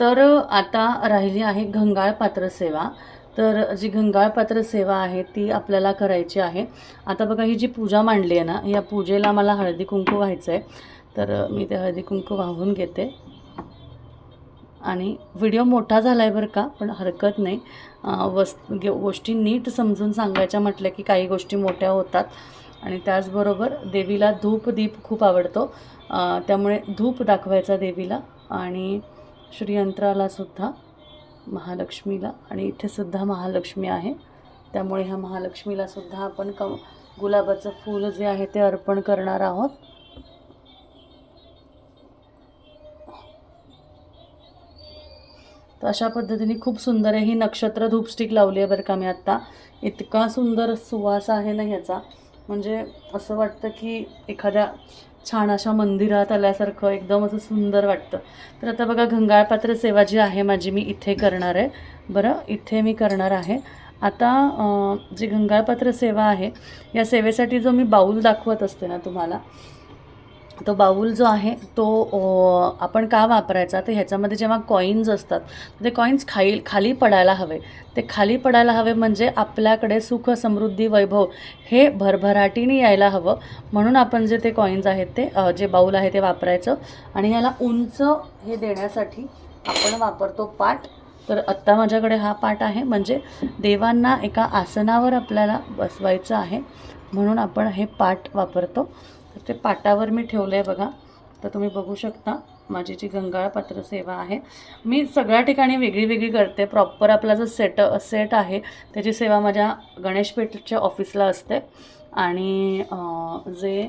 तर आता राहिली आहे घंगाळ पात्र सेवा. तर जी घंगाळ पात्र सेवा आहे ती आपल्याला करायची आहे. आता बघा ही जी पूजा मांडली आहे ना, या पूजेला मला हळदी कुंकू व्हायचं आहे. तर मी ते हळदी कुंकू वाहून घेते. आणि व्हिडिओ मोठा झाला आहे बरं का, पण हरकत नाही. गोष्टी नीट समजून सांगायच्या म्हटलं की काही गोष्टी मोठ्या होतात. आणि त्याचबरोबर देवीला धूप दीप खूप आवडतो, त्यामुळे धूप दाखवायचा देवीला. आणि श्रीयंत्रालासुद्धा महालक्ष्मीला, आणि इथेसुद्धा महालक्ष्मी आहे, त्यामुळे ह्या महालक्ष्मीलासुद्धा आपण गुलाबाचं फूल जे आहे ते अर्पण करणार आहोत. तर अशा पद्धतीने खूप सुंदर आहे. ही नक्षत्र धूपस्टिक लावली आहे बरं का मी आत्ता. इतका सुंदर सुवास आहे ना ह्याचा, म्हणजे असं वाटतं की एखाद्या छान अशा मंदिरात आल्यासारखं एकदम असं सुंदर वाटतं. तर आता बघा घंगाळपात्र सेवा जी आहे माझी, मी इथे करणार आहे. बरं, इथे मी करणार आहे. आता जी घंगाळपात्र सेवा आहे, या सेवेसाठी जो मी बाऊल दाखवत असते ना तुम्हाला, तो बाऊल जो आहे तो आपण का वापरायचा, तर ह्याच्यामध्ये जेव्हा कॉईन्स असतात ते कॉईन्स खाली पडायला हवे. ते खाली पडायला हवे म्हणजे आपल्याकडे सुख समृद्धी वैभव हे भरभराटीने यायला हवं. म्हणून आपण जे ते कॉईन्स आहेत ते जे बाऊल आहे ते वापरायचं. आणि ह्याला उंच हे देण्यासाठी आपण वापरतो पाट. तर आत्ता माझ्याकडे हा पाट आहे, म्हणजे देवांना एका आसनावर आपल्याला बसवायचं आहे, म्हणून आपण हे पाट वापरतो. तर ते पाटावर मी ठेवलं आहे बघा. तर तुम्ही बघू शकता माझी जी घंगाळपात्र सेवा आहे, मी सगळ्या ठिकाणी वेगळी वेगळी करते. प्रॉपर आपला जो सेट आहे त्याची सेवा माझ्या गणेशपेठच्या ऑफिसला असते. आणि जे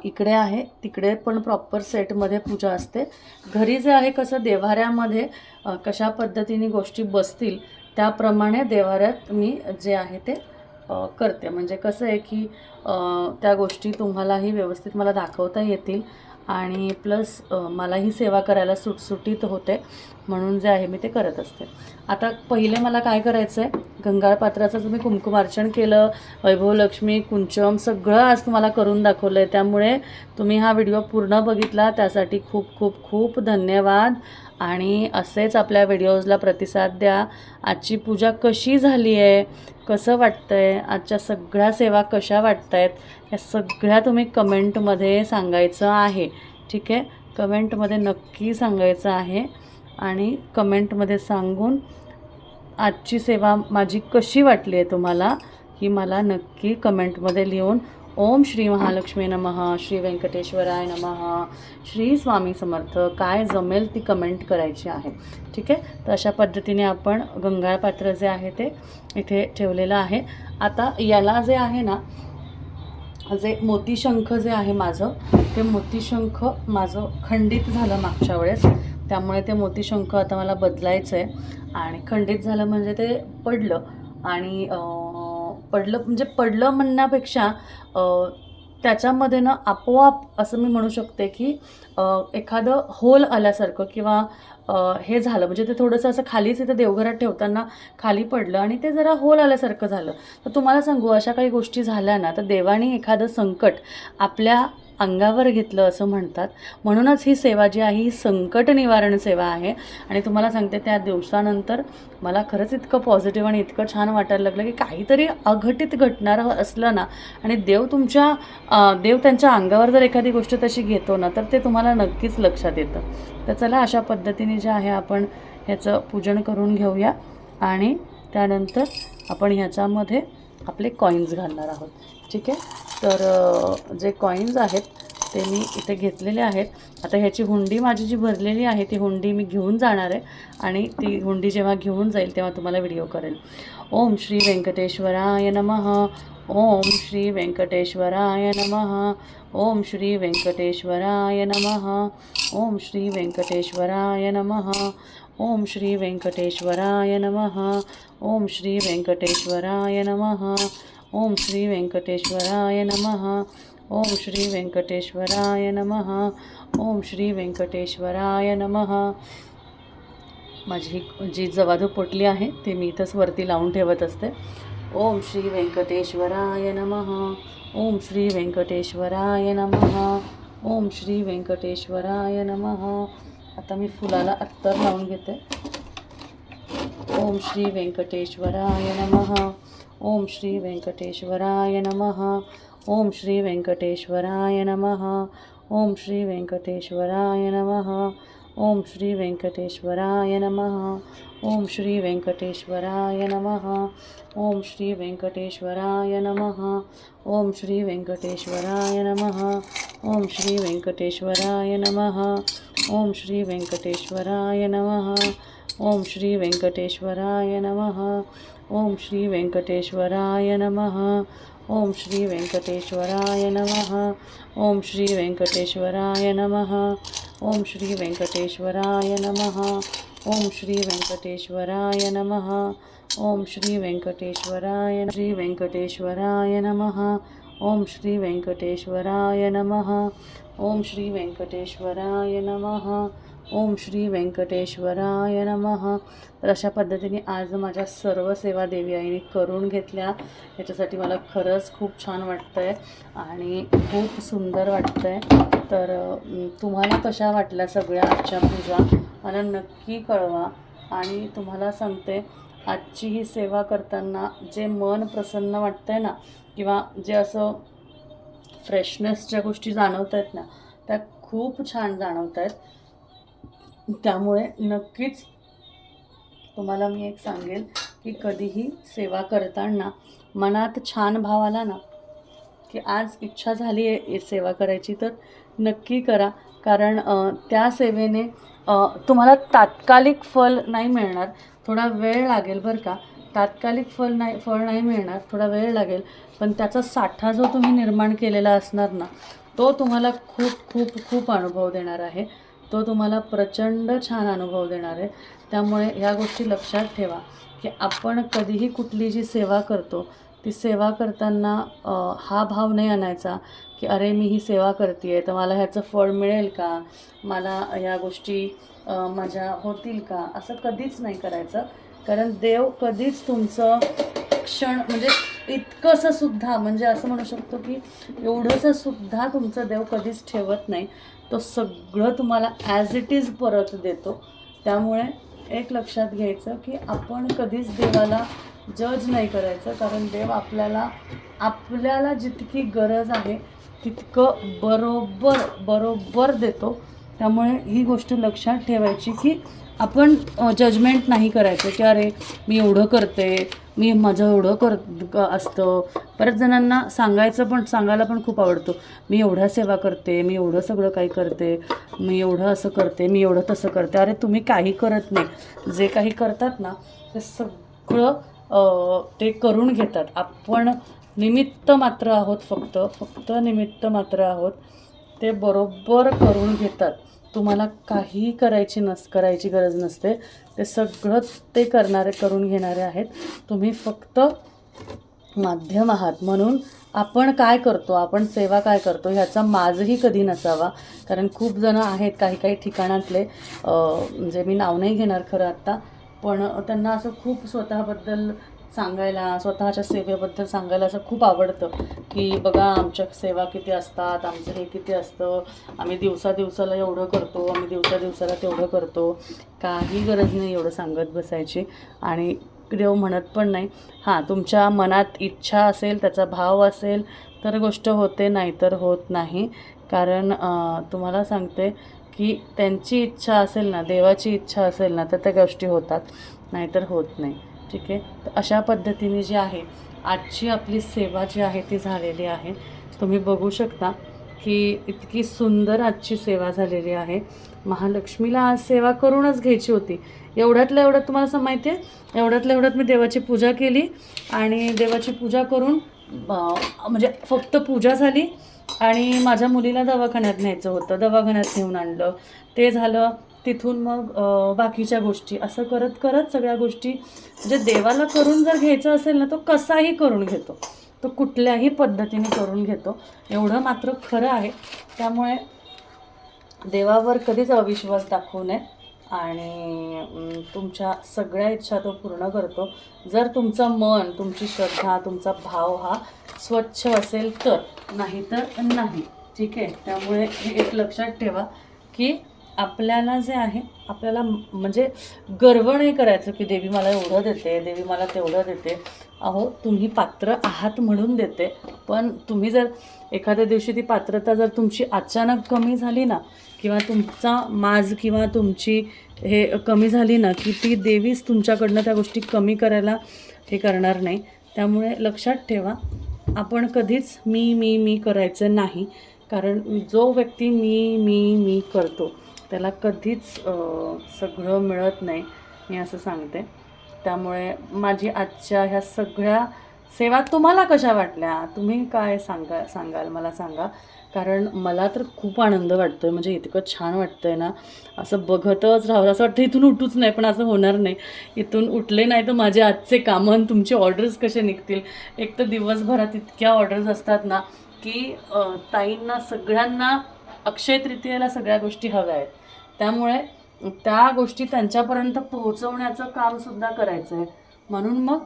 इकडे आहे तिकडे पण प्रॉपर सेटमध्ये पूजा असते. घरी जे आहे कसं देव्हाऱ्यामध्ये कशा पद्धतीने गोष्टी बसतील त्याप्रमाणे देव्हाऱ्यात मी जे आहे ते करते. म्हणजे कसं आहे की त्या गोष्टी तुम्हालाही व्यवस्थित मला दाखवता येतील, आणि प्लस मलाही सेवा करायला सुटसुटीत होते, म्हणून जे आहे मी ते करत असते. आता पहिले मला काय करायचं आहे, घंगाळपात्राचं मी कुंकुमार्चन केलं, वैभवलक्ष्मी कुंचम सगळं आज तुम्हाला करून दाखवलं आहे. त्यामुळे तुम्ही हा व्हिडिओ पूर्ण बघितला त्यासाठी खूप खूप खूप धन्यवाद. आणि असेच आपल्या व्हिडिओजला प्रतिसाद द्या. आजची पूजा कशी झाली आहे, कसं वाटतं आहे, आजच्या सगळ्या सेवा कशा वाटत आहेत, या सगळ्या तुम्ही कमेंटमध्ये सांगायचं आहे. ठीक आहे, कमेंटमध्ये नक्की सांगायचं आहे. आणि कमेंटमध्ये सांगून आजची सेवा माझी कशी वाटली आहे तुम्हाला, ही मला नक्की कमेंटमध्ये लिहून ओम श्री महालक्ष्मी नमः, श्री व्यंकटेश्वराय नमः, श्री स्वामी समर्थ, काय जमेल ती कमेंट करायची आहे. ठीक आहे, तर अशा पद्धतीने आपण घंगाळपात्र जे आहे ते इथे ठेवलेलं आहे. आता याला जे आहे ना, जे मोतीशंख जे आहे माझं, ते मोतीशंख माझं खंडित झालं मागच्या वेळेस, त्यामुळे ते मोतीशंख आता मला बदलायचं आहे. आणि खंडित झालं म्हणजे ते पडलं. आणि पडलं म्हणजे पडलं म्हणण्यापेक्षा त्याच्यामध्ये ना आपोआप असं मी म्हणू शकते की एखादं होल आल्यासारखं किंवा हे झालं, म्हणजे ते थोडंसं असं खालीच इथं देवघरात ठेवताना खाली पडलं आणि ते जरा होल आल्यासारखं झालं. तर तुम्हाला सांगू, अशा काही गोष्टी झाल्या ना तर देवाने एखादं संकट आपल्या अंगावर घेतलं असं म्हणतात. म्हणूनच ही सेवा जी आहे ही संकट निवारण सेवा आहे. आणि तुम्हाला सांगते, त्या दिवसानंतर मला खरंच इतकं पॉझिटिव्ह आणि इतकं छान वाटायला लागलं की काहीतरी अघटित घटणारं असलं ना, आणि देव त्यांच्या अंगावर जर एखादी गोष्ट तशी घेतो ना, तर ते तुम्हाला नक्कीच लक्षात येतं. तर चला, अशा पद्धतीने जे आहे आपण ह्याचं पूजन करून घेऊया. आणि त्यानंतर आपण ह्याच्यामध्ये आपले कॉईन्स घालणार आहोत. ठीक आहे, तर जे कॉईन्स आहेत ते मी इथे घेतलेले आहेत. आता ह्याची हुंडी माझी जी भरलेली आहे ती हुंडी मी घेऊन जाणार आहे, आणि ती हुंडी जेव्हा घेऊन जाईल तेव्हा तुम्हाला व्हिडिओ करेल. ओम श्री व्यंकटेश्वराय नमः, ओम श्री व्यंकटेश्वराय नमः, ओम श्री व्यंकटेश्वराय नमः, ओम श्री व्यंकटेश्वराय नमः, ओम श्री व्यंकटेश्वराय नमः, ओम श्री व्यंकटेश्वराय नमः, ओम श्री व्यंकटेश्वराय नमः, ओम श्री व्यंकटेश्वराय नमः, ओम श्री व्यंकटेश्वराय नमः. माझी जी जवाधू पोटली आहे ते मी इथंच वरती लावून ठेवत असते. ओम श्री व्यंकटेश्वराय नमः, ओम श्री व्यंकटेश्वराय नमः, ओम श्री व्यंकटेश्वराय नमः, आता मी फुलाला अत्तर लावून घेते. ओम श्री व्यंकटेश्वराय नमः. ओम श्री व्यंकटेश्वराय नमः. ओम श्री व्यंकटेश्वराय नमः. ओम श्री व्यंकटेश्वराय नमः. ओम श्री व्यंकटेश्वराय नमः. ओम श्री व्यंकटेश्वराय नमः. ओम श्री व्यंकटेश्वराय नमः. ओम श्री व्यंकटेश्वराय नमः. ओम श्री व्यंकटेश्वराय नमः. ओम श्री व्यंकटेश्वराय नमः. ओम श्री व्यंकटेश्वराय नमः. ओम श्री व्यंकटेश्वराय नमः. ओम श्री व्यंकटेश्वराय नमः. ओम श्री व्यंकटेश्वराय नमः. ओम श्री व्यंकटेश्वराय नमः. ओम श्री व्यंकटेश्वराय नमः. ओम श्री व्यंकटेश्वराय श्री व्यंकटेश्वराय नमः. ओम श्री व्यंकटेश्वराय नमः. ओम श्री व्यंकटेश्वराय नमः. ओम श्री व्यंकटेश्वराय नमः. तर अशा पद्धतीने आज माझ्या सर्व सेवा देवी आईने करून घेतल्या. याच्यासाठी मला खरंच खूप छान वाटतं आहे आणि खूप सुंदर वाटतं आहे. तर तुम्हाला कशा वाटल्या सगळ्या आजच्या पूजा मला नक्की कळवा. आणि तुम्हाला सांगते, आजची ही सेवा करताना जे मन प्रसन्न वाटतं आहे ना, किंवा जे असं फ्रेशनेसच्या गोष्टी जाणवत आहेत ना, त्या खूप छान जाणवत आहेत. त्यामुळे नक्कीच तुम्हाला मी एक सांगेल की कधीही सेवा करताना मनात छान भाव आला ना, की आज इच्छा झाली आहे सेवा करायची, तर नक्की करा. कारण त्या सेवेने तुम्हाला तात्कालिक फळ नाही मिळणार, थोडा वेळ लागेल बरं का. तात्कालिक फळ नाही मिळणार, थोडा वेळ लागेल. पण त्याचा साठा जो तुम्ही निर्माण केलेला असणार ना, तो तुम्हाला खूप खूप खूप अनुभव देणार आहे. तो तुम्हाला प्रचंड छान अनुभव देणार आहे. त्यामुळे ह्या गोष्टी लक्षात ठेवा की आपण कधीही कुठली जी सेवा करतो ती सेवा करताना हा भाव नाही आणायचा की अरे मी ही सेवा करते आहे तर मला ह्याचं फळ मिळेल का, मला ह्या गोष्टी माझ्या होतील का, असं कधीच नाही करायचं. कारण देव कधीच तुमचं क्षण म्हणजे इतकंसंसुद्धा, म्हणजे असं म्हणू शकतो की एवढंसंसुद्धा तुमचं देव कधीच ठेवत नाही. तो सगळं तुम्हाला ॲज इट इज परत देतो. त्यामुळे एक लक्षात घ्यायचं की आपण कधीच देवाला जज नाही करायचं. कारण देव आपल्याला जितकी गरज आहे तितकं बरोबर देतो. त्यामुळे ही गोष्ट लक्षात ठेवायची की आपण जजमेंट नाही करायचं की अरे मी एवढं करते, मी माझं एवढं असतं. बऱ्याच जणांना सांगायला पण खूप आवडतं, मी एवढ्या सेवा करते, मी एवढं सगळं काही करते, मी एवढं असं करते, मी एवढं तसं करते. अरे तुम्ही काही करत नाही. जे काही करतात ना ते सगळं ते करून घेतात. आपण निमित्त मात्र आहोत, फक्त निमित्त मात्र आहोत. ते बरोबर करून घेतात. तुम्हाला काही करायची गरज नसते. ते सगळंच ते करून घेणारे आहेत. तुम्ही फक्त माध्यम आहात. म्हणून आपण काय करतो, आपण सेवा काय करतो ह्याचा माजही कधी नसावा. कारण खूप जण आहेत काही ठिकाणातले, म्हणजे मी नाव नाही घेणार खरं आत्ता, पण त्यांना असं खूप स्वतःबद्दल सांगायला, स्वतःच्या सेवेबद्दल सांगायला असं खूप आवडतं की बघा आमच्या सेवा किती असतात, आमचं हे किती असतं, आम्ही दिवसाला एवढं करतो, आम्ही दिवसाला तेवढं करतो. काही गरज नाही एवढं सांगत बसायची. आणि देव म्हणत पण नाही. हां, तुमच्या मनात इच्छा असेल, त्याचा भाव असेल तर गोष्ट होते, नाही तर होत नाही. कारण तुम्हाला सांगते की त्यांची इच्छा असेल ना, देवाची इच्छा असेल ना, तर त्या गोष्टी होतात, नाहीतर होत नाही. ठीक आहे. तर अशा पद्धतीने जी आहे आजची आपली सेवा जी आहे ती झालेली आहे. तुम्ही बघू शकता की इतकी सुंदर आजची सेवा झालेली आहे. महालक्ष्मीला आज सेवा करूनच घ्यायची होती. एवढ्यातल्या एवढ्यात तुम्हाला असं माहिती आहे, एवढ्यातल्या एवढ्यात मी देवाची पूजा केली आणि देवाची पूजा करून म्हणजे फक्त पूजा झाली आणि माझ्या मुलीला दवाखान्यात न्यायचं होतं, दवाखान्यात नेऊन आणलं, ते झालं. तिथून मग बाकीच्या गोष्टी असं करत सगळ्या गोष्टी, म्हणजे देवाला करून जर घ्यायचं असेल ना, तो कसाही करून घेतो, तो कुठल्याही पद्धतीने करून घेतो. एवढं मात्र खरं आहे. त्यामुळे देवावर कधीच अविश्वास दाखवू नये आणि तुमच्या सगळ्या इच्छा तो पूर्ण करतो. जर तुमचं मन, तुमची श्रद्धा, तुमचा भाव हा स्वच्छ असेल तर, नाही तर नाही. ठीक आहे. त्यामुळे हे एक लक्षात ठेवा की आपल्याला जे आहे आपल्याला म्हणजे गर्व नाही करायचं की देवी मला एवढं देते, देवी मला तेवढं देते. अहो तुम्ही पात्र आहात म्हणून देते, पण तुम्ही जर एखाद्या दिवशी ती पात्रता जर तुमची अचानक कमी झाली ना, किंवा तुमचा माज किंवा तुमची हे कमी झाली ना, की ती देवीच तुमच्याकडनं त्या गोष्टी कमी करायला हे करणार नाही. त्यामुळे लक्षात ठेवा, आपण कधीच मी करायचं नाही. कारण जो व्यक्ती मी करतो त्याला कधीच सगळं मिळत नाही, मी असं सांगते. त्यामुळे माझी आजच्या ह्या सगळ्या सेवा तुम्हाला कशा वाटल्या, तुम्ही काय सांगाल मला सांगा. कारण मला तर खूप आनंद वाटतो आहे, म्हणजे इतकं छान वाटतं आहे ना, असं बघतच राहावं असं वाटतं. इथून उठूच नाही, पण असं होणार नाही. इथून उठले नाही तर माझे आजचे कामं आणि तुमचे ऑर्डर्स कसे निघतील. एक तर दिवसभरात इतक्या ऑर्डर्स असतात ना, की ताईंना सगळ्यांना अक्षय तृतीयेला सगळ्या गोष्टी हव्या आहेत. त्यामुळे त्या गोष्टी त्यांच्यापर्यंत पोहोचवण्याचं कामसुद्धा करायचं आहे. म्हणून मग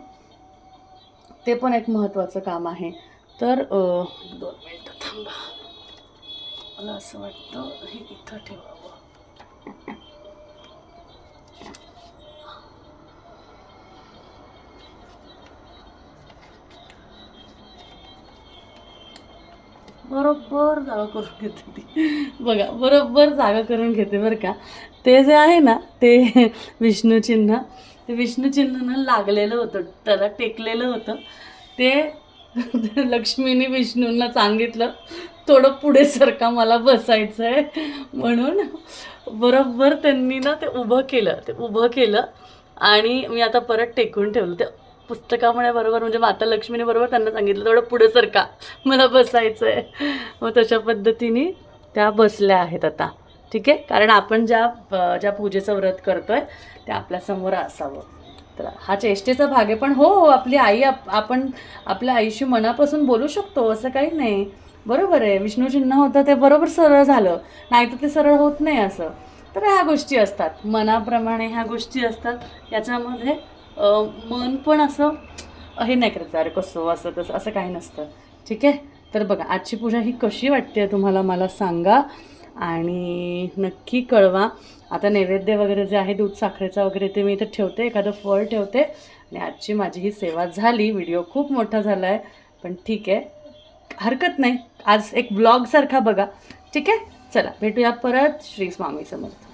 ते पण एक महत्त्वाचं काम आहे. तर 2 मिनटं थांबा, मला असं वाटतं हे इथं ठेवावं. बरोबर जागा करून घेते ती. बघा बरोबर जागा करून घेते बरं का. ते जे आहे ना ते विष्णुचिन्ह, ते विष्णुचिन्ह लागलेलं होतं, त्याला टेकलेलं होतं. ते लक्ष्मीने विष्णूंना सांगितलं थोडं पुढे सरका, मला बसायचं आहे. म्हणून बरोबर त्यांनी ना ते उभं केलं आणि मी आता परत टेकून ठेवलं. ते पुस्तकामुळे बरोबर म्हणजे माता लक्ष्मीने बरोबर त्यांना सांगितलं थोडं पुढे सरका, मला बसायचं आहे. मग तशा पद्धतीने त्या बसल्या आहेत आता. ठीक आहे, कारण आपण ज्या पूजेचं व्रत करतो आहे ते आपल्यासमोर असावं. तर हा चेष्टेचा भाग आहे, पण हो आपली आई आपण आपल्या आईशी मनापासून बोलू शकतो, असं काही नाही. बरोबर आहे, विष्णू चिन्ह होतं ते बरोबर सरळ झालं, नाही तर ते सरळ होत नाही असं. तर ह्या गोष्टी असतात, मनाप्रमाणे ह्या गोष्टी असतात. याच्यामध्ये मन पण असं हे नाही करायचं, अरे कसं असं तसं असं काही नसतं. ठीक आहे, तर बघा आजची पूजा ही कशी वाटते तुम्हाला मला सांगा आणि नक्की कळवा. आता नैवेद्य वगैरे जे आहे दूध साखरेचा वगैरे ते मी इथं ठेवते, एखादं फळ ठेवते आणि आजची माझी ही सेवा झाली. व्हिडिओ खूप मोठा झाला आहे, पण ठीक आहे, हरकत नाही. आज एक ब्लॉगसारखा बघा. ठीक आहे, चला भेटूया परत. श्री स्वामी समर्थ.